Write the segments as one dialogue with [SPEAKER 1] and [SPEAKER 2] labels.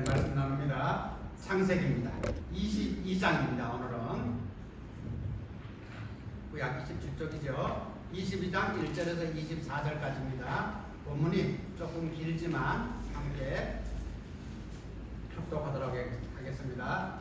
[SPEAKER 1] 말씀 나눕니다. 창세기입니다. 22장입니다. 오늘은 구약 27쪽이죠. 22장 1절에서 24절까지입니다. 본문이 조금 길지만 함께 합독하도록 하겠습니다.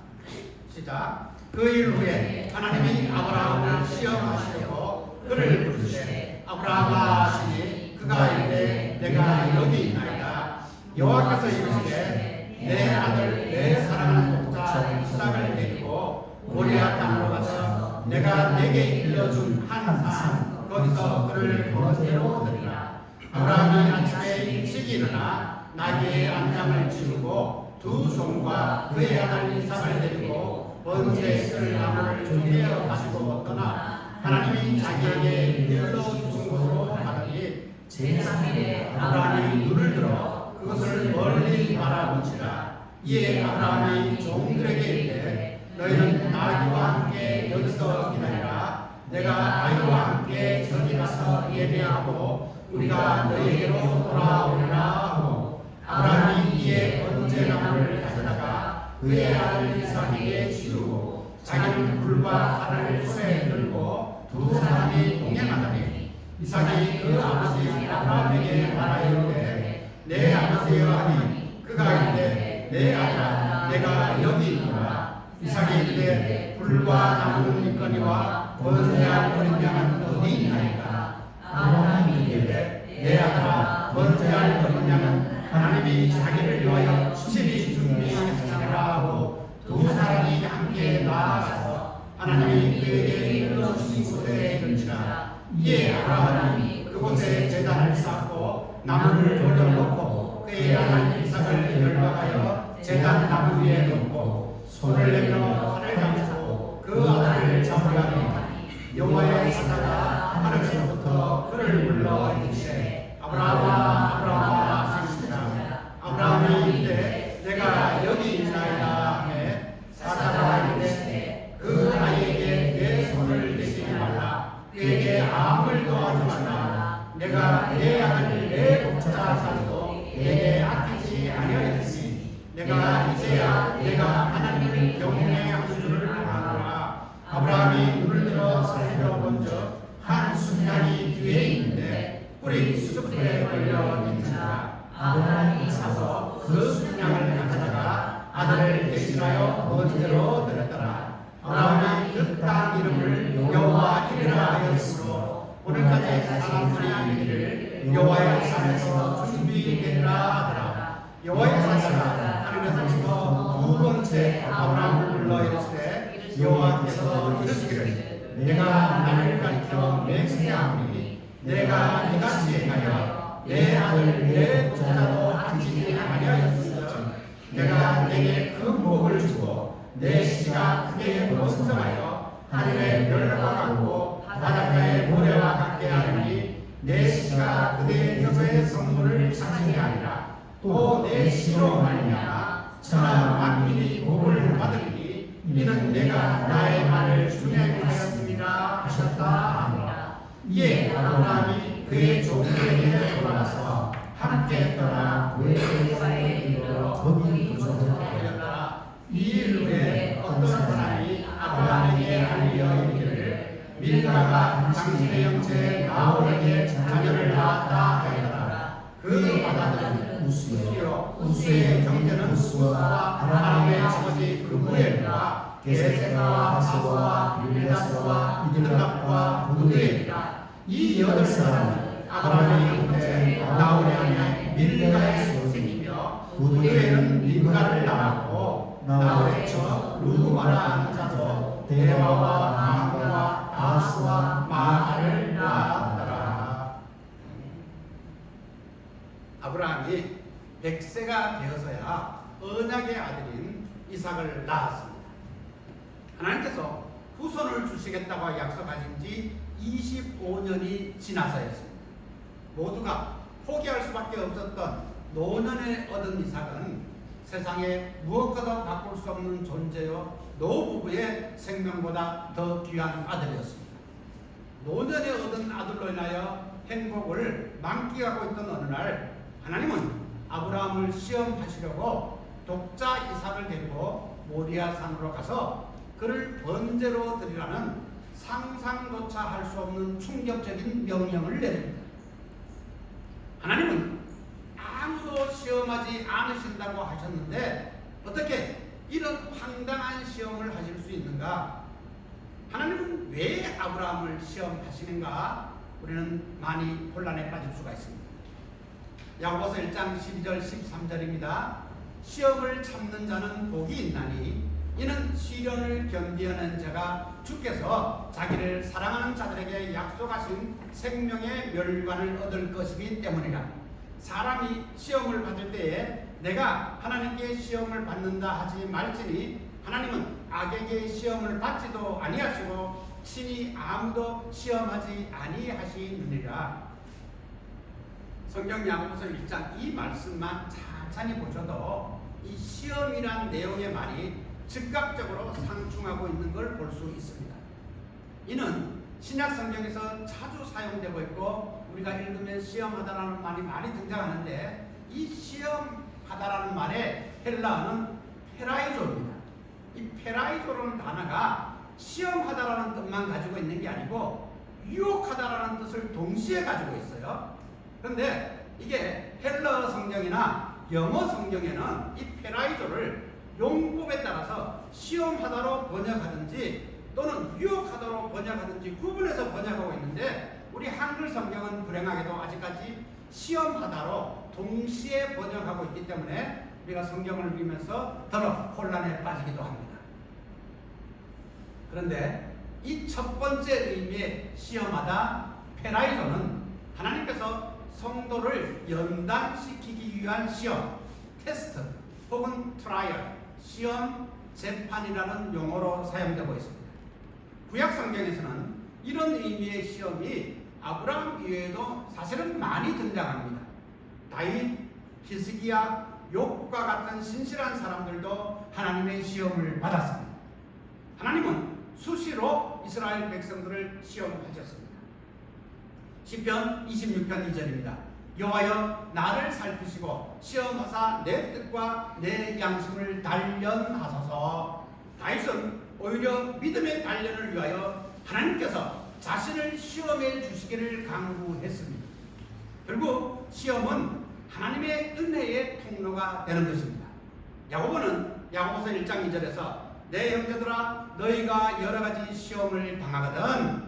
[SPEAKER 1] 시작. 그 일 후에 하나님이 아브라함을 시험하시려고 그를 부르시되 아브라함아 하시니 그가 이르되 내가 여기 있나이다. 여호와께서 이르시되 내 아들 내 사랑하는 독자 이삭을 데리고 모리아 땅으로 가서 내가 내게 일러준 한 산 거기서 그를 번제로 드리라. 아브라함이 아침에 일찍 일어나 나귀의 안장을 지우고 두 종과 그의 아들 이삭을 데리고 번제에 쓸 나무를 준비하여 가지고 떠나 하나님이 자기에게 일러주신 곳으로 가더니
[SPEAKER 2] 제3일에
[SPEAKER 1] 아브라함이 눈을 들어 그것을 멀리 바라본지라. 이에 아브라함이 종들에게 이르되 너희는 나귀와 함께 여기서 기다리라. 내가 아이와 함께 저기 가서 예배하고 우리가 너희에게로 돌아오리라 하고 아브라함이 이에 번제나무를 가져다가 그의 아들 이삭에게 지우고 자기는 불과 칼을 손에 들고 두 사람이 동행하더니 이삭이 그 아버지 아브라함에게 말하여 이르되 내 아버지여 하니 그가 이르되 내 아들아 내가 여기 있노라. 이삭이 이르되 불과 나무는 있거니와 번제할 어린 양은 어디 있나이까. 아브라함이 이르되 내 아들아 번제할 어린 양은 하나님이 자기를 위하여 친히 준비하시리라 하고 두 사람이 함께 나아가서 하나님이 그에게 일러주신 곳에 이른지라. 이에 아브라함이 그곳에 제단을 쌓고 나무를 올려놓고 그의 아들 이삭을 열박하여 제단 나무 위에 놓고 손을 내밀어 칼을 감고 그 아들을 잡으려니 여호와의 사자가 하늘에서부터 그를 불러 이르시되 아브라함아 아브라함아 하시니라. 아브라함이 이르되 내가 여기 있나이다 하매 사자가 이르되 그 아이에게 내 손을 대지 말라. 그에게 아무 일도 하지 말라. 내가 내 아들 내 독자자도 내게 아끼지 아니하였으니 내가 이제야 내가 하나님을 경외하는 줄을 아노라. 아브라함이 눈을 들어 살펴본즉 한 순양이 뒤에 있는데 뿔이 숯불에 걸려 있는지라. 아브라함이 가서 그 순양을 가져다가 아들을 대신하여 번제로 드렸더라. 아브라함이 그 땅 이름을 여호와 이르라 하였으므로 오늘까지 사람들이 이르기를 여호와의 산에서 준비되리라 하더라. 여호와의 사자가 하늘에서부터 두 번째 아브라함을 불러 이르시되 여호와께서 이르시기를 내가 나를 가리켜 맹세하오니 내가 이같이 행하여 내 아들 내 독자도 아끼지 아니하였으므로 내가 내게 그 복을 주고 내 씨가 크게 번성하여 하늘의 별과 같고 바닷가의 모래와 같게 하리니 내 씨가 그대의 여자의 성물을 차지하리라. 또 내 씨로 말미암아 천하 만민이 복을 받으리니 이는 내가 나의 말을 준행하였습니다 하셨다 하니라. 이에 아브라함이 그의 종들에게 돌아가서 함께 떠나 그의 여호와에 이르러 거기 거주하였더라. 이 일 후에 어떤 사람이 아브라함에게 알려 이르기를 밀가가 당신의 형제 나홀에게 자녀를 낳았다 하였더라. 그 아들은 우스의 형제는 우스와 아람의 아버지 그무엘과 게세와 하스와 율리아스와 이드락과 부두엘이라. 이 여덟 사람은 아브라함의 형제 나홀의 아내 밀가의 소생이며 부두엘은 밀가를 낳았고 나홀의 처 루마라는 자도 데와와 마가와 아스와 마가를 낳았더라. 아브라함이 100세가 되어서야 언약의 아들인 이삭을 낳았습니다. 하나님께서 후손을 주시겠다고 약속하신 지 25년이 지나서였습니다. 모두가 포기할 수밖에 없었던 노년에 얻은 이삭은 세상에 무엇과도 바꿀 수 없는 존재요 노부부의 생명보다 더 귀한 아들이었습니다. 노년에 얻은 아들로 인하여 행복을 만끽하고 있던 어느 날 하나님은 아브라함을 시험하시려고 독자 이삭을 데리고 모리아 산으로 가서 그를 번제로 드리라는 상상조차 할 수 없는 충격적인 명령을 내립니다. 하나님은 아무도 시험하지 않으신다고 하셨는데 어떻게 이런 황당한 시험을 하실 수 있는가? 하나님은 왜 아브라함을 시험하시는가? 우리는 많이 혼란에 빠질 수가 있습니다. 야고보서 1장 12절 13절입니다. 시험을 참는 자는 복이 있나니 이는 시련을 견디어낸 자가 주께서 자기를 사랑하는 자들에게 약속하신 생명의 멸관을 얻을 것이기 때문이라. 사람이 시험을 받을 때에 내가 하나님께 시험을 받는다 하지 말지니 하나님은 악에게 시험을 받지도 아니하시고 친히 아무도 시험하지 아니하시느니라. 성경 야고보서 1장 이 말씀만 찬찬히 보셔도 이 시험이란 내용의 말이 즉각적으로 상충하고 있는 걸 볼 수 있습니다. 이는 신약 성경에서 자주 사용되고 있고 우리가 읽으면 시험하다라는 말이 많이 등장하는데 이 시험하다라는 말의 헬라어는 페라이조입니다. 이 페라이조라는 단어가 시험하다라는 뜻만 가지고 있는 게 아니고 유혹하다라는 뜻을 동시에 가지고 있어요. 그런데 이게 헬라어 성경이나 영어 성경에는 이 페라이조를 용법에 따라서 시험하다로 번역하든지 또는 유혹하다로 번역하든지 구분해서 번역하고 있는데 우리 한글 성경은 불행하게도 아직까지 시험하다로 동시에 번역하고 있기 때문에 우리가 성경을 읽으면서 더러 혼란에 빠지기도 합니다. 그런데 이 첫 번째 의미의 시험하다 페라이조는 하나님께서 성도를 연단시키기 위한 시험, 테스트 혹은 트라이얼, 시험, 재판이라는 용어로 사용되고 있습니다. 구약 성경에서는 이런 의미의 시험이 아브라함 이외에도 사실은 많이 등장합니다. 다윗, 히스기야, 욥과 같은 신실한 사람들도 하나님의 시험을 받았습니다. 하나님은 수시로 이스라엘 백성들을 시험하셨습니다. 시편 26편 2절입니다. 여호와여 나를 살피시고 시험하사 내 뜻과 내 양심을 단련하소서. 다윗은 오히려 믿음의 단련을 위하여 하나님께서 자신을 시험해 주시기를 간구했습니다. 결국 시험은 하나님의 은혜의 통로가 되는 것입니다. 야고보는 야고보서 1장 2절에서 내 형제들아 너희가 여러 가지 시험을 당하거든,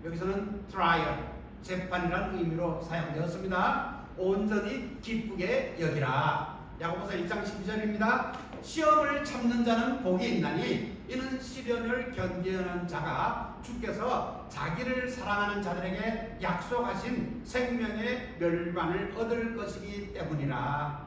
[SPEAKER 1] 여기서는 트라이얼, 재판이라는 의미로 사용되었습니다. 온전히 기쁘게 여기라. 야고보서 1장 12절입니다. 시험을 참는 자는 복이 있나니 이는 시련을 견디는 자가 주께서 자기를 사랑하는 자들에게 약속하신 생명의 멸관을 얻을 것이기 때문이라.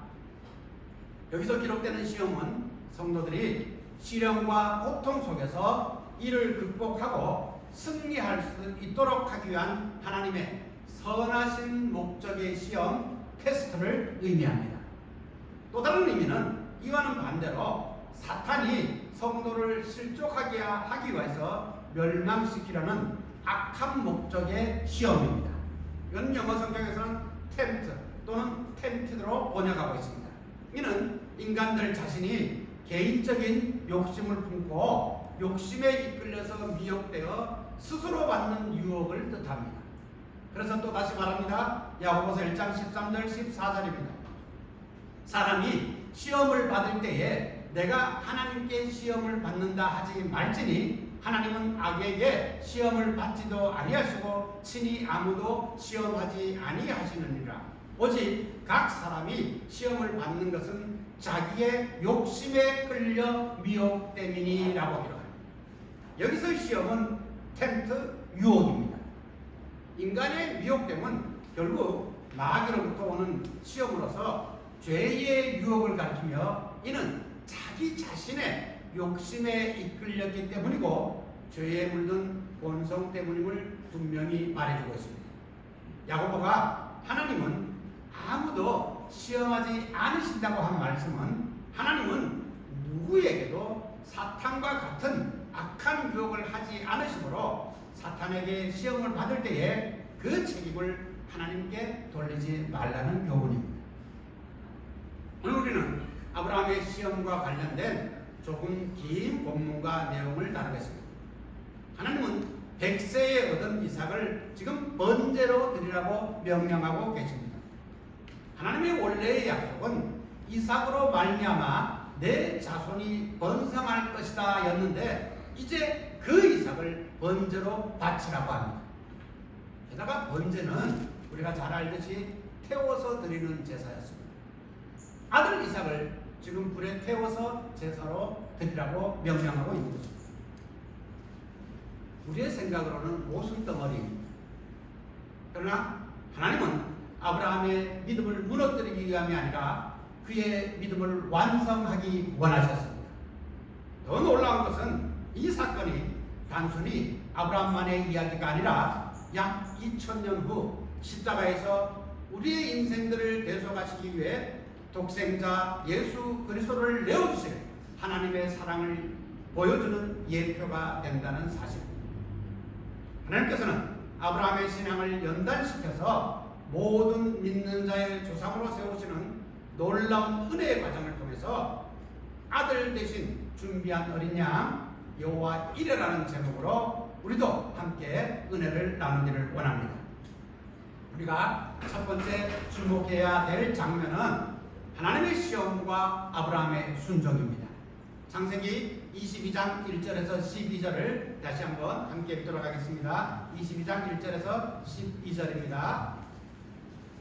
[SPEAKER 1] 여기서 기록되는 시험은 성도들이 시련과 고통 속에서 이를 극복하고 승리할 수 있도록 하기 위한 하나님의 선하신 목적의 시험, 테스트를 의미합니다. 또 다른 의미는 이와는 반대로 사탄이 성도를 실족하게 하기 위해서 멸망시키려는 악한 목적의 시험입니다. 이건 영어 성경에서는 템트 또는 템티드로 번역하고 있습니다. 이는 인간들 자신이 개인적인 욕심을 품고 욕심에 이끌려서 미혹되어 스스로 받는 유혹을 뜻합니다. 그래서 또 다시 말합니다. 야고보서 1장 13절 14절입니다. 사람이 시험을 받을 때에 내가 하나님께 시험을 받는다 하지 말지니 하나님은 악에게 시험을 받지도 아니하시고 친히 아무도 시험하지 아니하시느니라. 오직 각 사람이 시험을 받는 것은 자기의 욕심에 끌려 미혹 때문이라고 기록합니다. 여기서의 시험은 템트, 유혹입니다. 인간의 미혹됨은 결국 마귀로부터 오는 시험으로서 죄의 유혹을 가리키며 이는 자기 자신의 욕심에 이끌렸기 때문이고 죄에 물든 본성 때문임을 분명히 말해주고 있습니다. 야고보가 하나님은 아무도 시험하지 않으신다고 한 말씀은 하나님은 누구에게도 사탄과 같은 악한 유혹을 하지 않으시므로 사탄에게 시험을 받을 때에 그 책임을 하나님께 돌리지 말라는 교훈입니다. 오늘 우리는 아브라함의 시험과 관련된 조금 긴 본문과 내용을 다루겠습니다. 하나님은 100세에 얻은 이삭을 지금 번제로 드리라고 명령하고 계십니다. 하나님의 원래의 약속은 이삭으로 말미암아 내 자손이 번성할 것이다 였는데 이제 그 이삭을 번제로 바치라고 합니다. 게다가 번제는 우리가 잘 알듯이 태워서 드리는 제사였습니다. 아들 이삭을 지금 불에 태워서 제사로 드리라고 명령하고 있는 것입니다. 우리의 생각으로는 모순덩어리입니다. 그러나 하나님은 아브라함의 믿음을 무너뜨리기 위함이 아니라 그의 믿음을 완성하기 원하셨습니다. 더 놀라운 것은 이 사건이 단순히 아브라함만의 이야기가 아니라 약 2000년 후 십자가에서 우리의 인생들을 대속하시기 위해 독생자 예수 그리스도를 내어주실 하나님의 사랑을 보여주는 예표가 된다는 사실입니다. 하나님께서는 아브라함의 신앙을 연단시켜서 모든 믿는 자의 조상으로 세우시는 놀라운 은혜의 과정을 통해서 아들 대신 준비한 어린 양 여호와 이레라는 제목으로 우리도 함께 은혜를 나누기를 원합니다. 우리가 첫 번째 주목해야 될 장면은 하나님의 시험과 아브라함의 순종입니다. 창세기 22장 1절에서 12절을 다시 한번 함께 읽도록 하겠습니다. 22장 1절에서 12절입니다.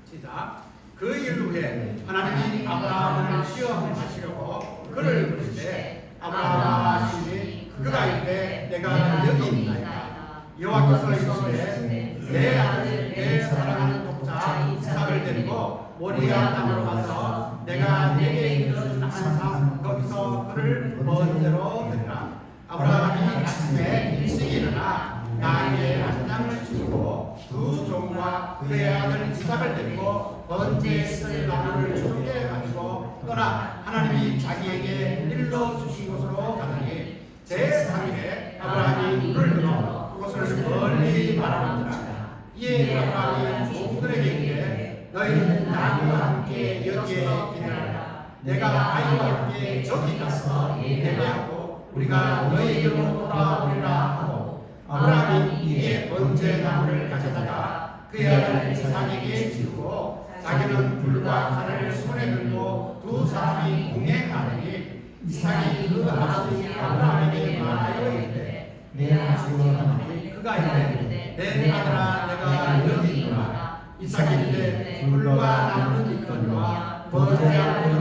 [SPEAKER 1] 시작. 그 일 후에 하나님이 아브라함을 시험하시려고 그를 부르시되 아브라함아 하시니 그가 이르되 내가 여기 있나이다. 여호와께서 이르시되 내 아들 내 사랑하는 독자 이삭을 데리고 모리아 땅으로 가서 내가 내게 이르는 한상 거기서 그를 번제로 드리라. 아브라함이 아침에 일찍 일어나 나귀의 한 양을 치우고 두 종과 그의 아들 이삭을 데리고 번제에 쓸 나무를 준비해 가지고 떠나 하나님이 자기에게 일러주신 곳으로 가더니 제3일에 아브라함이 물을 들어 그곳을 멀리 바라보니라. 이에 아브라함이 종들에게 이르되 너희는 나무와 함께 여기에 기다리라. 내가 아이와 함께 저기 가서 예배하고 우리가 너희에게로 돌아오리라 하고 아브라함이 이에 번제 나무를 가져다가 그의 아들 이삭에게 지우고 자기는 불과 칼을 손에 들고 두 사람이 동행하더니 이삭이 그 아버지 아브라함에게 말하여 이르되 내 아버지와 하나니 그가 이르되 내 아들아 내가 여기 있노라. 이삭이 이르되 불과 나무는 있거니와 번제할 어린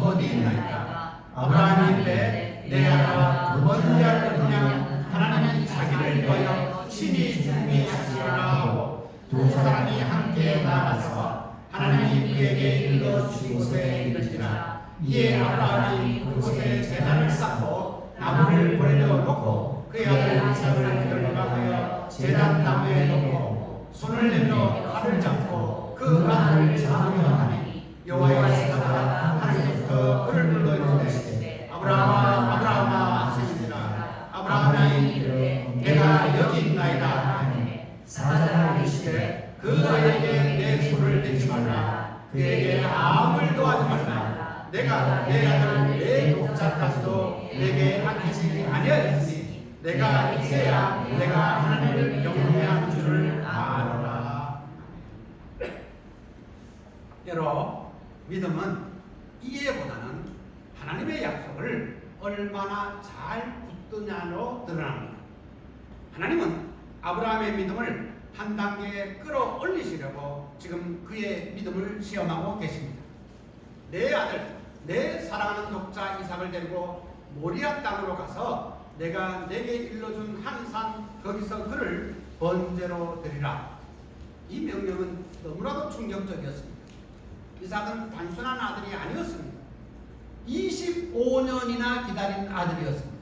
[SPEAKER 1] 어디 있나이까. 아브라함이 이르되 내 아들아 번제할 어린 양 하나님이 자기를 위하여 친히 준비하시리라 하고 두 사람이 함께 나가서 하나님이 그에게 일러주신 곳에 이르니라. 이에 아브라함이 그곳에 제단을 쌓고 나무를 벌려놓고 그의 아들 이삭을 결박하여 제단 나무에 놓고 손을 내밀어 칼을 잡고 그 아들을 잡으려 하니 여호와의 사자가 하늘에서부터 그를 불러 이르되 아브라함아 아브라함아 하시니라. 아브라함이 이르되 내가 여기 있나이다 하니 사자가 이르시되 그 아이에게 내 손을 대지 말라. 그에게 아무 일도 하지 말라. 내가 내 아들 내 독자까지도 내게 아끼지 아니하였으니 내가 이제야 내가 하나님을 경외하는 줄을 아노라. 여러 믿음은 이해보다는 하나님의 약속을 얼마나 잘 붙드냐로 드러납니다. 하나님은 아브라함의 믿음을 한 단계 끌어올리시려고 지금 그의 믿음을 시험하고 계십니다. 내 아들, 내 사랑하는 독자 이삭을 데리고 모리아 땅으로 가서 내가 내게 일러준 한 산 거기서 그를 번제로 드리라. 이 명령은 너무나도 충격적이었습니다. 이삭은 단순한 아들이 아니었습니다. 25년이나 기다린 아들이었습니다.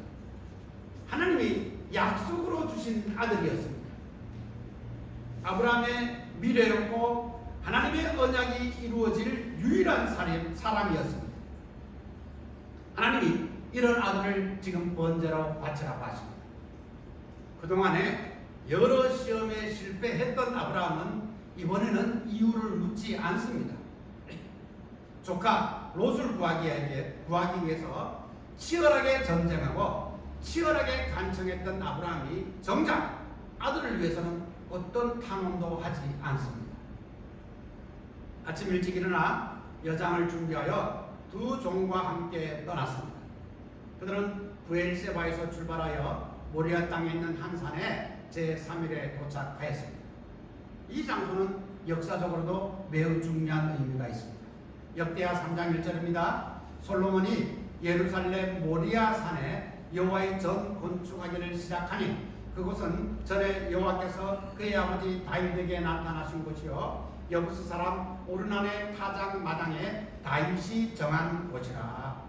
[SPEAKER 1] 하나님이 약속으로 주신 아들이었습니다. 아브라함의 미래였고 하나님의 언약이 이루어질 유일한 사람이었습니다. 하나님이 이런 아들을 지금 번제로 바치라고 하십니다. 그동안에 여러 시험에 실패했던 아브라함은 이번에는 이유를 묻지 않습니다. 조카 롯을 구하기 위해서 치열하게 전쟁하고 치열하게 간청했던 아브라함이 정작 아들을 위해서는 어떤 탐험도 하지 않습니다. 아침 일찍 일어나 여장을 준비하여 두 종과 함께 떠났습니다. 그들은 브엘세바에서 출발하여 모리아 땅에 있는 한 산에 제3일에 도착하였습니다. 이 장소는 역사적으로도 매우 중요한 의미가 있습니다. 역대하 3장 1절입니다. 솔로몬이 예루살렘 모리아 산에 여호와의 전 건축하기를 시작하니 그곳은 전에 여호와께서 그의 아버지 다윗에게 나타나신 곳이요 여부스 사람 오르난의 타작 마당에 다윗이 정한 곳이라.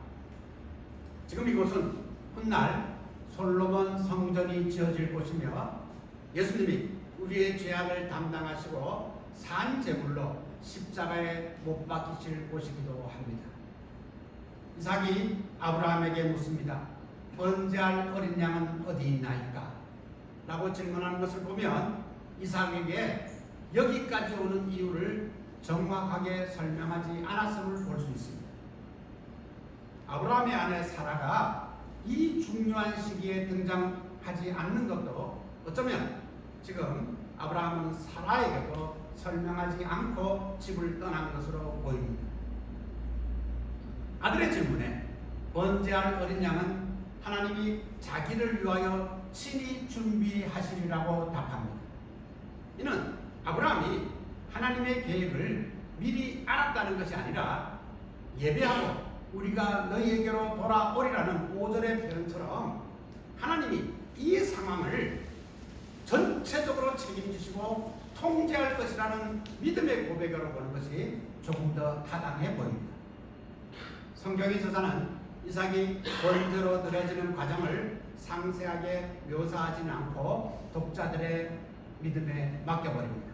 [SPEAKER 1] 지금 이곳은 훗날 솔로몬 성전이 지어질 곳이며 예수님이 우리의 죄악을 담당하시고 산 제물로 십자가에 못 박히실 곳이기도 합니다. 이삭이 아브라함에게 묻습니다. 번제할 어린 양은 어디 있나이까? 라고 질문하는 것을 보면 이삭에게 여기까지 오는 이유를 정확하게 설명하지 않았음을 볼 수 있습니다. 아브라함의 아내 사라가 이 중요한 시기에 등장하지 않는 것도 어쩌면 지금 아브라함은 사라에게도 설명하지 않고 집을 떠난 것으로 보입니다. 아들의 질문에 번제할 어린 양은 하나님이 자기를 위하여 친히 준비하시리라고 답합니다. 이는 아브라함이 하나님의 계획을 미리 알았다는 것이 아니라 예배하고 우리가 너희에게로 돌아오리라는 5절의 표현처럼 하나님이 이 상황을 전체적으로 책임지시고 통제할 것이라는 믿음의 고백으로 보는 것이 조금 더 타당해 보입니다. 성경의 저자는 이삭이 번제로 드려지는 과정을 상세하게 묘사하지는 않고 독자들의 믿음에 맡겨버립니다.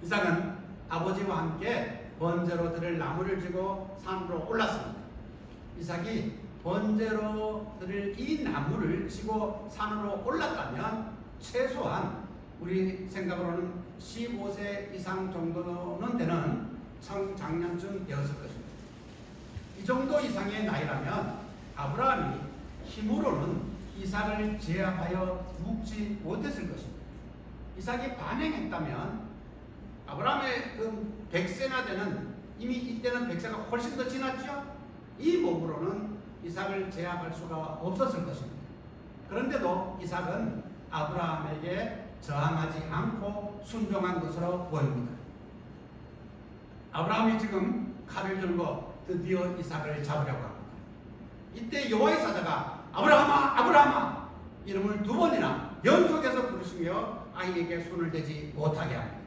[SPEAKER 1] 이삭은 아버지와 함께 번제로 드릴 나무를 지고 산으로 올랐습니다. 이삭이 번제로 드릴 이 나무를 지고 산으로 올랐다면 최소한 우리 생각으로는 15세 이상 정도는 되는 청장년쯤 되었을 것입니다. 이 정도 이상의 나이라면 아브라함이 힘으로는 이삭을 제압하여 묶지 못했을 것입니다. 이삭이 반행했다면 아브라함의 그 100세나 되는, 이미 이때는 100세가 훨씬 더 지났죠. 이 몸으로는 이삭을 제압할 수가 없었을 것입니다. 그런데도 이삭은 아브라함에게 저항하지 않고 순종한 것으로 보입니다. 아브라함이 지금 칼을 들고 드디어 이삭을 잡으려고 합니다. 이때 여호와의 사자가 아브라함아 아브라함아 이름을 2번이나 연속해서 부르시며 아이에게 손을 대지 못하게 합니다.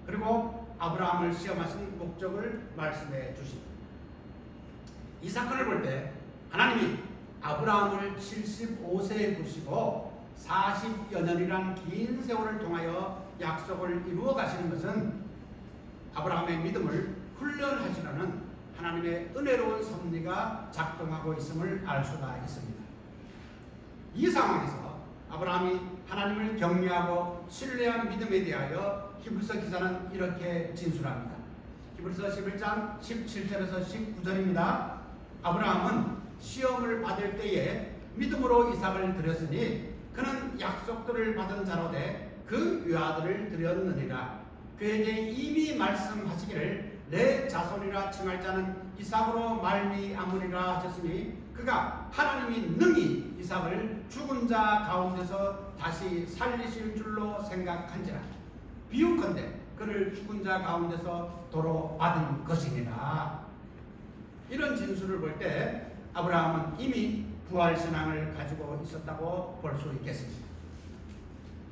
[SPEAKER 1] 그리고 아브라함을 시험하신 목적을 말씀해 주십니다. 이 사건을 볼 때 하나님이 아브라함을 75세에 부르시고 40여 년이란 긴 세월을 통하여 약속을 이루어 가시는 것은 아브라함의 믿음을 훈련하시려는 하나님의 은혜로운 섭리가 작동하고 있음을 알 수가 있습니다. 이 상황에서 아브라함이 하나님을 경외하고 신뢰한 믿음에 대하여 히브리서 기자는 이렇게 진술합니다. 히브리서 11장 17절에서 19절입니다. 아브라함은 시험을 받을 때에 믿음으로 이삭을 드렸으니 그는 약속들을 받은 자로되 그 외아들을 드렸느니라. 그에게 이미 말씀하시기를 내 자손이라 칭할 자는 이삭으로 말미암으리라 하셨으니 그가 하나님이 능히 이삭을 죽은 자 가운데서 다시 살리실 줄로 생각한지라. 비유컨대 그를 죽은 자 가운데서 도로 받은 것이니라. 이런 진술을 볼 때 아브라함은 이미 부활신앙을 가지고 있었다고 볼 수 있겠습니다.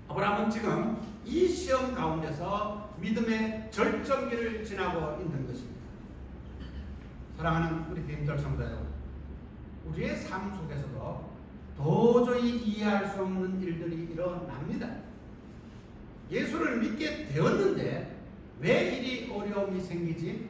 [SPEAKER 1] 아브라함은 지금 이 시험 가운데서 믿음의 절정기를 지나고 있는 것입니다. 사랑하는 우리 님들 성도 여러분, 우리의 삶 속에서도 도저히 이해할 수 없는 일들이 일어납니다. 예수를 믿게 되었는데 왜 이리 어려움이 생기지?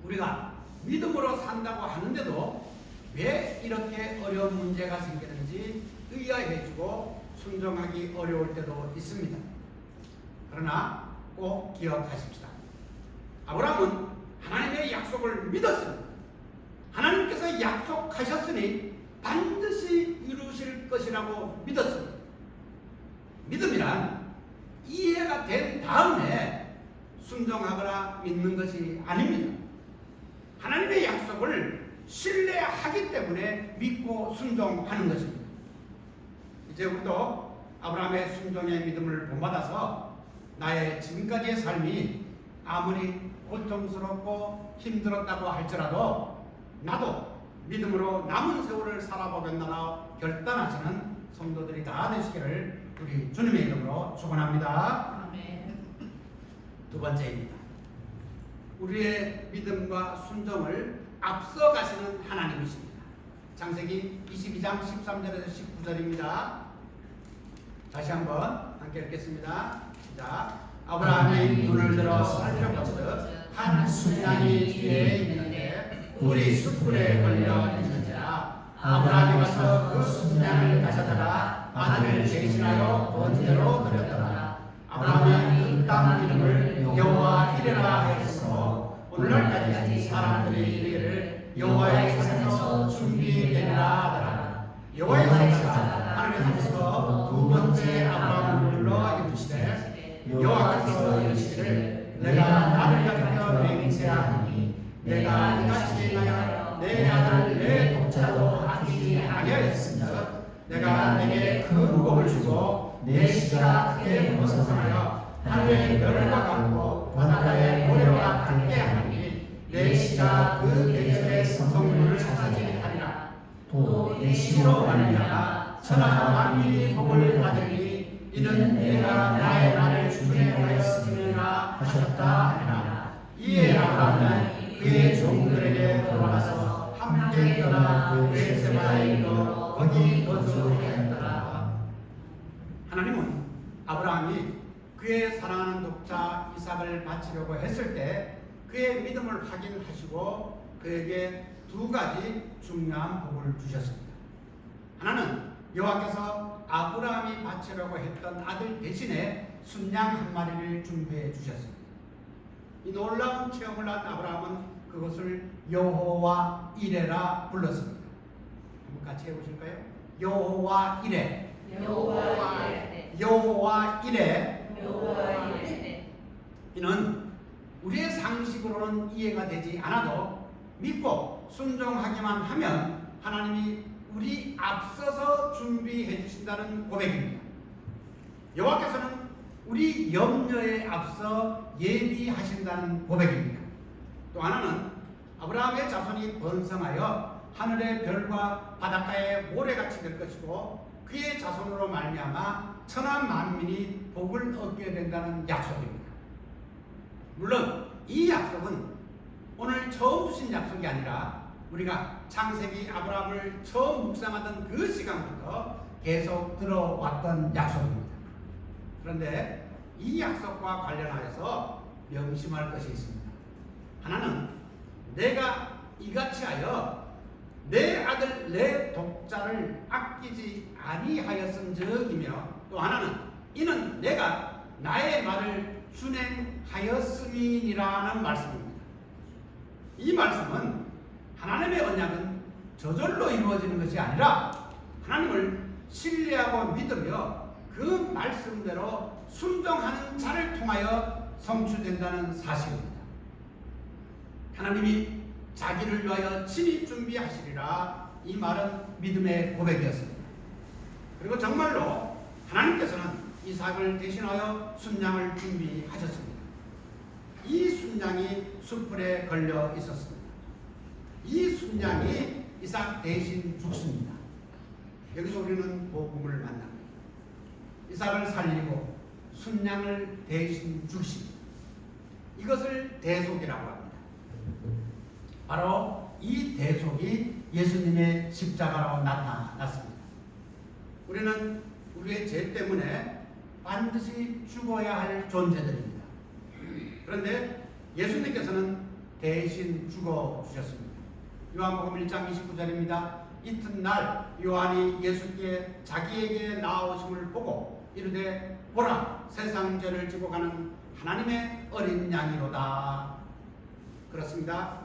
[SPEAKER 1] 우리가 믿음으로 산다고 하는데도 왜 이렇게 어려운 문제가 생기는지 의아해지고 순종하기 어려울 때도 있습니다. 그러나 꼭 기억하십시다. 아브라함은 하나님의 약속을 믿었습니다. 하나님께서 약속하셨으니 반드시 이루실 것이라고 믿었습니다. 믿음이란 이해가 된 다음에 순종하거나 믿는 것이 아닙니다. 하나님의 약속을 신뢰하기 때문에 믿고 순종하는 것입니다. 이제 우리도 아브라함의 순종의 믿음을 본받아서 나의 지금까지의 삶이 아무리 고통스럽고 힘들었다고 할지라도 나도 믿음으로 남은 세월을 살아보겠노라 결단하시는 성도들이 다 되시기를 우리 주님의 이름으로 축원합니다.
[SPEAKER 2] 아멘.
[SPEAKER 1] 두 번째입니다. 우리의 믿음과 순종을 앞서가시는 하나님이십니다. 창세기 22장 13절에서 19절입니다. 다시 한번 함께 읽겠습니다. 시작. 아브라함이 눈을 들어 살펴보듯 한 순양이 뒤에 있는데 꿀이 숯불에 걸려 있는지라. 아브라함이 가서 그 순양을 가져다가 아들을 대신하여 번제로 드렸더라. 아브라함이 그 땅 이름을 여호와 이레라 하였으므로 오늘날까지 사람들이 이르기를 여호와의 산에서 준비되리라 하더라. 여호와의 산에서 하나님께서 두 번째 아브라함을 불러 이르시되 여호와께서 이르시기를 내가 나를 가리켜 맹세하노니 내가 이같이 행하여 내 아들 내 독자도 아끼지 아니하였으며 내가 내게 큰 복을 주고 내 씨가 크게 번성하여 하늘의 별과 같고 바닷가의 모래와 같게 하니 내 씨가 그 대적의 성물을 차지하리라. 또 내 씨로 말미암아 천하 만민이 복을 받으니 이는 내가 나의 날을 준행하였음이라 하셨다 하니라. 이에 아브라함은 그의 종들에게 돌아가서 함께 떠나 베르세바에 이르러 거기 거주하였더라. 하나님은 아브라함이 그의 사랑하는 독자 이삭을 바치려고 했을 때 그의 믿음을 확인하시고 그에게 두 가지 중요한 복을 주셨습니다. 하나는 여호와께서 아브라함이 바치려고 했던 아들 대신에 순양 한 마리를 준비해 주셨습니다. 이 놀라운 체험을 한 아브라함은 그것을 여호와 이레라 불렀습니다. 한번 같이 해보실까요? 여호와 이레.
[SPEAKER 2] 여호와 이레.
[SPEAKER 1] 여호와 이레.
[SPEAKER 2] 여호와 이레.
[SPEAKER 1] 이는 우리의 상식으로는 이해가 되지 않아도 믿고 순종하기만 하면 하나님이 우리 앞서서 준비해 주신다는 고백입니다. 여호와께서는 우리 염려에 앞서 예비하신다는 고백입니다. 또 하나는 아브라함의 자손이 번성하여 하늘의 별과 바닷가의 모래같이 될 것이고 그의 자손으로 말미암아 천하 만민이 복을 얻게 된다는 약속입니다. 물론 이 약속은 오늘 처음 주신 약속이 아니라 우리가 창세기 아브라함을 처음 묵상하던 그 시간부터 계속 들어왔던 약속입니다. 그런데 이 약속과 관련하여서 명심할 것이 있습니다. 하나는 내가 이같이 하여 내 아들 내 독자를 아끼지 아니하였은적이며 또 하나는 이는 내가 나의 말을 준행하였음이니라는 말씀입니다. 이 말씀은 하나님의 언약은 저절로 이루어지는 것이 아니라 하나님을 신뢰하고 믿으며 그 말씀대로 순종하는 자를 통하여 성취된다는 사실입니다. 하나님이 자기를 위하여 친히 준비하시리라. 이 말은 믿음의 고백이었습니다. 그리고 정말로 하나님께서는 이삭을 대신하여 순양을 준비하셨습니다. 이 순양이 숯불에 걸려 있었습니다. 이 순양이 이삭 대신 죽습니다. 여기서 우리는 복음을 만납니다. 이삭을 살리고 순양을 대신 죽습니다. 이것을 대속이라고 합니다. 바로 이 대속이 예수님의 십자가로 나타났습니다. 우리는 우리의 죄 때문에 반드시 죽어야 할 존재들입니다. 그런데 예수님께서는 대신 죽어 주셨습니다. 요한복음 1장 29절입니다. 이튿날 요한이 예수께 자기에게 나오심을 보고 이르되 보라 세상 죄를 지고 가는 하나님의 어린 양이로다. 그렇습니다.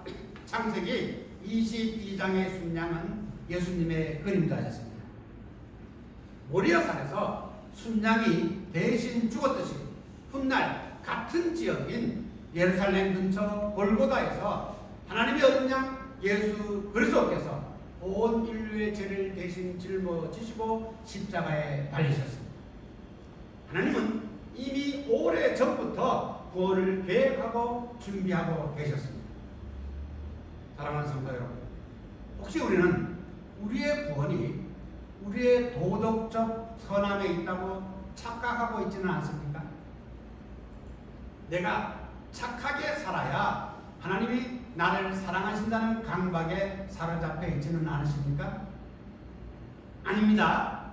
[SPEAKER 1] 창세기 22장의 순양은 예수님의 그림자였습니다. 모리아산에서 순양이 대신 죽었듯이 훗날 같은 지역인 예루살렘 근처 골고다에서 하나님의 어린 양 예수 그리스도께서 온 인류의 죄를 대신 짊어지시고 십자가에 달리셨습니다. 하나님은 이미 오래 전부터 구원을 계획하고 준비하고 계셨습니다. 사랑하는 성도 여러분, 혹시 우리는 우리의 구원이 우리의 도덕적 선함에 있다고 착각하고 있지는 않습니까? 내가 착하게 살아야 하나님이 나를 사랑하신다는 강박에 사로잡혀 있지는 않으십니까? 아닙니다.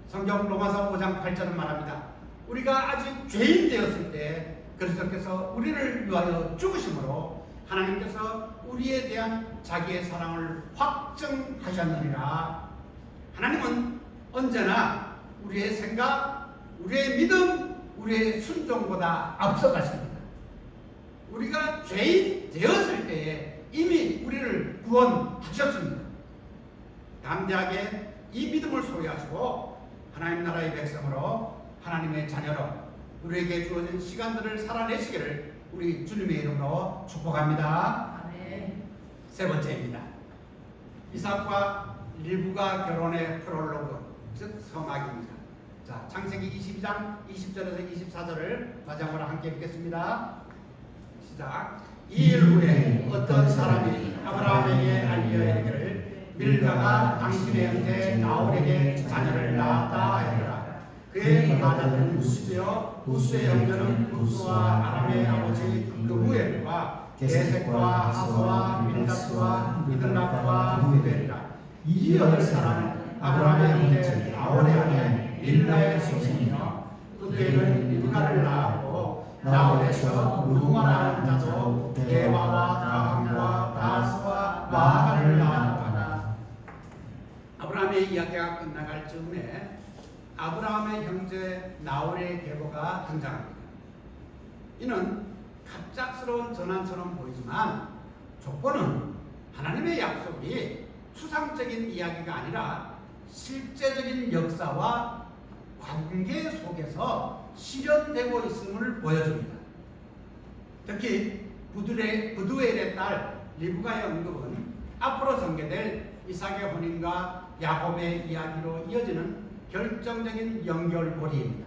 [SPEAKER 1] 성경 로마서 5장 8절은 말합니다. 우리가 아직 죄인 되었을 때 그리스도께서 우리를 위하여 죽으심으로 하나님께서 우리에 대한 자기의 사랑을 확증하셨느니라. 하나님은 언제나 우리의 생각, 우리의 믿음, 우리의 순종보다 앞서가십니다. 우리가 죄인 되었을 때에 이미 우리를 구원하셨습니다. 담대하게 이 믿음을 소유하시고 하나님 나라의 백성으로 하나님의 자녀로 우리에게 주어진 시간들을 살아내시기를 우리 주님의 이름으로 축복합니다.
[SPEAKER 2] 아멘.
[SPEAKER 1] 세 번째입니다. 이삭과 리브가 결혼의 프롤로그, 즉 서막입니다. 자, 창세기 22장 20절에서 24절을 마지막으로 함께 읽겠습니다. 시작. 이 일 후에 어떤 사람이 아브라함에게 알려 이르기를 밀가가 당신의 형제 나홀에게 자녀를 낳았다 하였더라. 그의 아들은 우스요 우스의 형제는 우스와 아람의 아버지 그 후엘과 게색과 하소와 밀가스와 미들락과 후벨이라. 이 여덟 사람은 아브라함의 형제 나홀의 아내 밀가의 소생이며 그들은 리브가를 낳았고 나홀에서 루마라는 자도 게바와 다함과 다스와 마하를 낳았다. 아브라함의 이야기가 끝나갈 즈음에 아브라함의 형제 나홀의 계보가 등장합니다. 이는 갑작스러운 전환처럼 보이지만 조건은 하나님의 약속이 추상적인 이야기가 아니라 실제적인 역사와 관계 속에서 실현되고 있음을 보여줍니다. 특히 부두엘의 딸 리브가의 언급은 앞으로 전개될 이삭의 혼인과 야곱의 이야기로 이어지는 결정적인 연결고리입니다.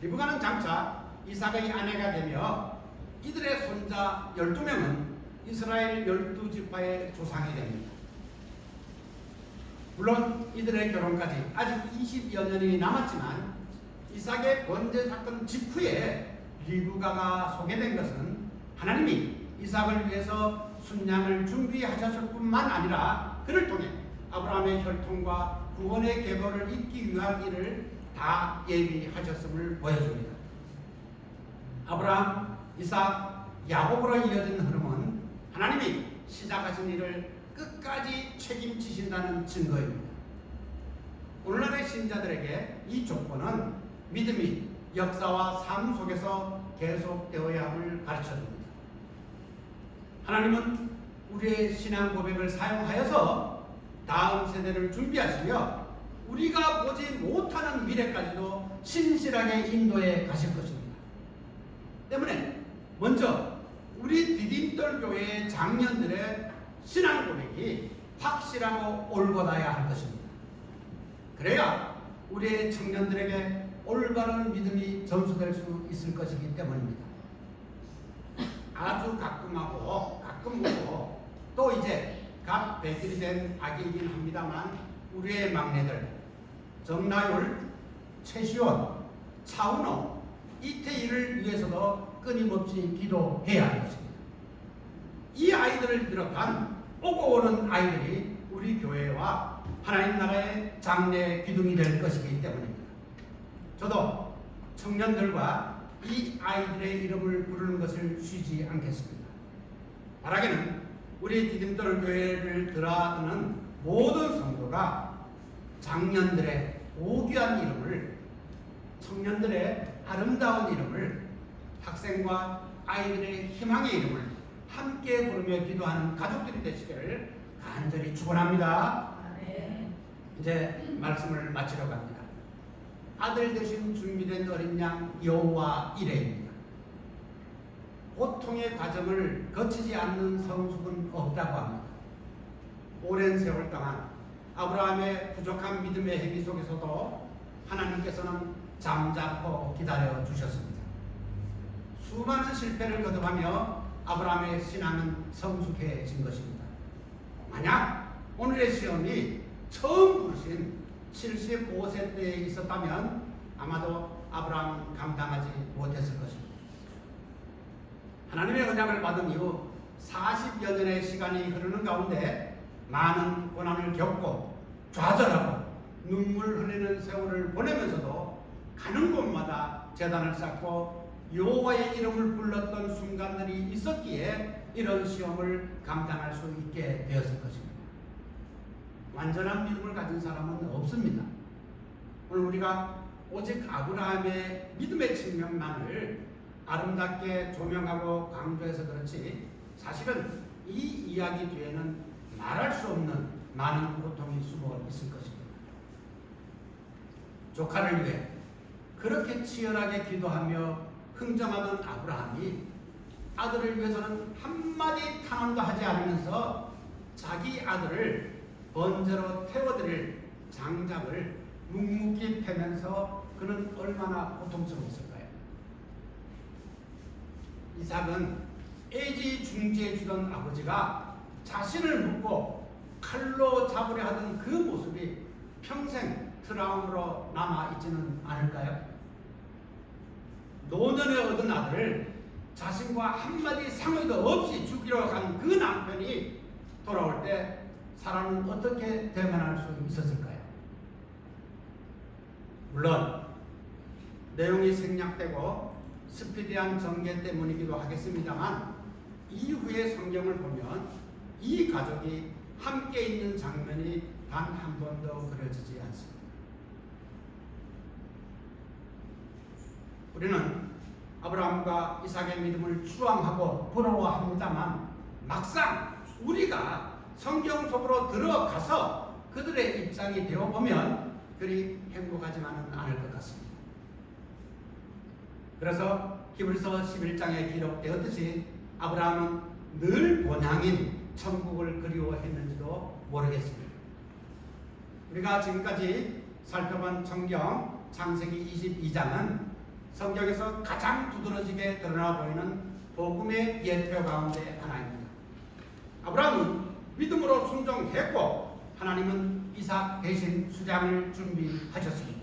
[SPEAKER 1] 리브가는 장차 이삭의 아내가 되며 이들의 손자 12명은 이스라엘 12지파의 조상이 됩니다. 물론 이들의 결혼까지 아직 20여 년이 남았지만 이삭의 번제 사건 직후에 리브가가 소개된 것은 하나님이 이삭을 위해서 순양을 준비하셨을 뿐만 아니라 그를 통해 아브라함의 혈통과 구원의 계보를 잇기 위한 일을 다 예비하셨음을 보여줍니다. 아브라함, 이삭, 야곱으로 이어진 흐름은 하나님이 시작하신 일을 끝까지 책임지신다는 증거입니다. 오늘날의 신자들에게 이 조건은 믿음이 역사와 삶 속에서 계속되어야 함을 가르쳐줍니다. 하나님은 우리의 신앙 고백을 사용하여서 다음 세대를 준비하시며 우리가 보지 못하는 미래까지도 신실하게 인도해 가실 것입니다. 때문에 먼저 우리 디딤돌 교회의 장년들의 신앙 고백이 확실하고 올바라야 할 것입니다. 그래야 우리의 청년들에게 올바른 믿음이 전수될 수 있을 것이기 때문입니다. 아주 가끔 보고 또 이제 갓 배들이 된 아기이긴 합니다만 우리의 막내들 정나율, 최시원, 차은호, 이태희를 위해서도 끊임없이 기도해야 할 것입니다. 이 아이들을 비롯한 오고 오는 아이들이 우리 교회와 하나님 나라의 장래 기둥이 될 것이기 때문입니다. 저도 청년들과 이 아이들의 이름을 부르는 것을 쉬지 않겠습니다. 바라기는 우리 디딤돌 교회를 드나드는 모든 성도가 장년들의 고귀한 이름을, 청년들의 아름다운 이름을, 학생과 아이들의 희망의 이름을 함께 부르며 기도하는 가족들이 되시기를 간절히 축원합니다. 이제 말씀을 마치러 갑니다. 아들 대신 준비된 어린 양 여호와 이레입니다. 고통의 과정을 거치지 않는 성숙은 없다고 합니다. 오랜 세월 동안 아브라함의 부족한 믿음의 행위 속에서도 하나님께서는 잠자코 기다려 주셨습니다. 수많은 실패를 거듭하며 아브라함의 신앙은 성숙해진 것입니다. 만약 오늘의 시험이 처음 부르신 75세 때에 있었다면 아마도 아브라함은 감당하지 못했을 것입니다. 하나님의 언약을 받은 이후 40여 년의 시간이 흐르는 가운데 많은 고난을 겪고 좌절하고 눈물 흘리는 세월을 보내면서도 가는 곳마다 제단을 쌓고 여호와의 이름을 불렀던 순간들이 있었기에 이런 시험을 감당할 수 있게 되었을 것입니다. 완전한 믿음을 가진 사람은 없습니다. 오늘 우리가 오직 아브라함의 믿음의 측면만을 아름답게 조명하고 강조해서 그렇지 사실은 이 이야기 뒤에는 말할 수 없는 많은 고통이 숨어 있을 것입니다. 조카를 위해 그렇게 치열하게 기도하며 흥정하던 아브라함이 아들을 위해서는 한마디 탄원도 하지 않으면서 자기 아들을 번제로 태워드릴 장작을 묵묵히 패면서 그는 얼마나 고통스러웠을까요? 이삭은 애지중지해 주던 아버지가 자신을 묶고 칼로 잡으려 하던 그 모습이 평생 트라우마로 남아있지는 않을까요? 노년에 얻은 아들을 자신과 한마디 상의도 없이 죽이러 간 그 남편이 돌아올 때 사람은 어떻게 대면할 수 있었을까요? 물론 내용이 생략되고 스피디한 전개 때문이기도 하겠습니다만 이후의 성경을 보면 이 가족이 함께 있는 장면이 단 한 번도 그려지지 않습니다. 우리는 아브라함과 이삭의 믿음을 추앙하고 부러워합니다만 막상 우리가 성경 속으로 들어가서 그들의 입장이 되어보면 그리 행복하지만은 않을 것 같습니다. 그래서 히브리서 11장에 기록되었듯이 아브라함은 늘 본향인 천국을 그리워했는지도 모르겠습니다. 우리가 지금까지 살펴본 성경 창세기 22장은 성경에서 가장 두드러지게 드러나 보이는 복음의 예표 가운데 하나입니다. 아브라함은 믿음으로 순종했고 하나님은 이삭 대신 수장을 준비하셨습니다.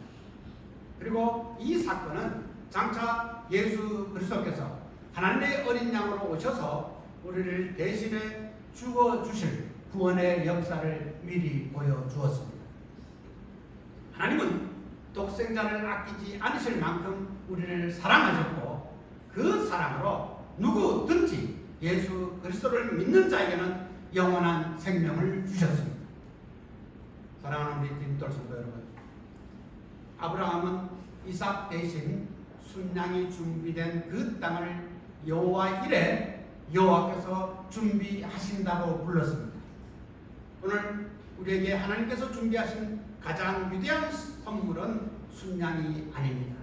[SPEAKER 1] 그리고 이 사건은 장차 예수 그리스도께서 하나님의 어린 양으로 오셔서 우리를 대신해 죽어주실 구원의 역사를 미리 보여주었습니다. 하나님은 독생자를 아끼지 않으실 만큼 우리를 사랑하셨고 그 사랑으로 누구든지 예수 그리스도를 믿는 자에게는 영원한 생명을 주셨습니다. 사랑하는 우리 디딤돌 성도 여러분, 아브라함은 이삭 대신 순양이 준비된 그 땅을 여호와 이레 여호와께서 준비하신다고 불렀습니다. 오늘 우리에게 하나님께서 준비하신 가장 위대한 선물은 순양이 아닙니다.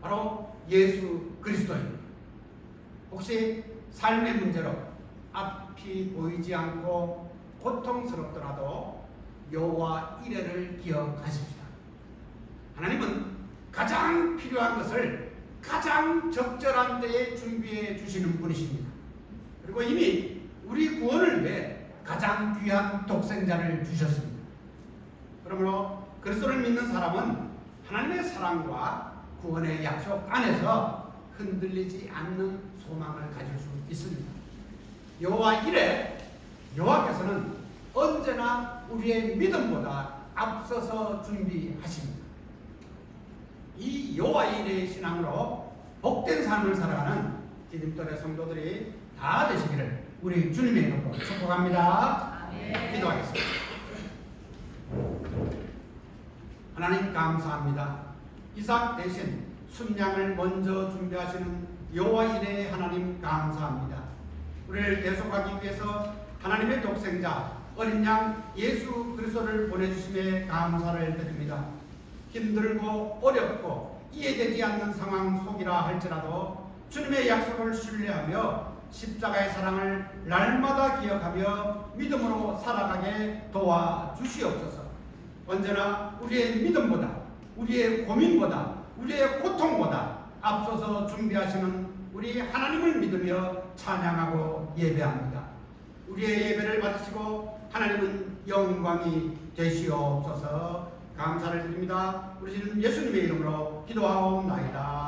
[SPEAKER 1] 바로 예수 그리스도입니다. 혹시 삶의 문제로 앞이 보이지 않고 고통스럽더라도 여호와 이레를 기억하십시다. 하나님은 가장 필요한 것을 가장 적절한 때에 준비해 주시는 분이십니다. 그리고 이미 우리 구원을 위해 가장 귀한 독생자를 주셨습니다. 그러므로 그리스도를 믿는 사람은 하나님의 사랑과 구원의 약속 안에서 흔들리지 않는 소망을 가질 수 있습니다. 여호와 이레, 여호와께서는 언제나 우리의 믿음보다 앞서서 준비하십니다. 이 여호와 이레의 신앙으로 복된 삶을 살아가는 디딤돌의 성도들이 다 되시기를 우리 주님의 이름으로 축복합니다. 기도하겠습니다. 하나님 감사합니다. 이삭 대신 순양을 먼저 준비하시는 여호와 이레의 하나님 감사합니다. 우리를 대속하기 위해서 하나님의 독생자 어린 양 예수 그리스도를 보내주심에 감사를 드립니다. 힘들고 어렵고 이해되지 않는 상황 속이라 할지라도 주님의 약속을 신뢰하며 십자가의 사랑을 날마다 기억하며 믿음으로 살아가게 도와주시옵소서. 언제나 우리의 믿음보다, 우리의 고민보다, 우리의 고통보다 앞서서 준비하시는 우리 하나님을 믿으며 찬양하고 예배합니다. 우리의 예배를 받으시고 하나님은 영광이 되시옵소서. 감사를 드립니다. 우리 주님 예수님의 이름으로 기도하옵나이다.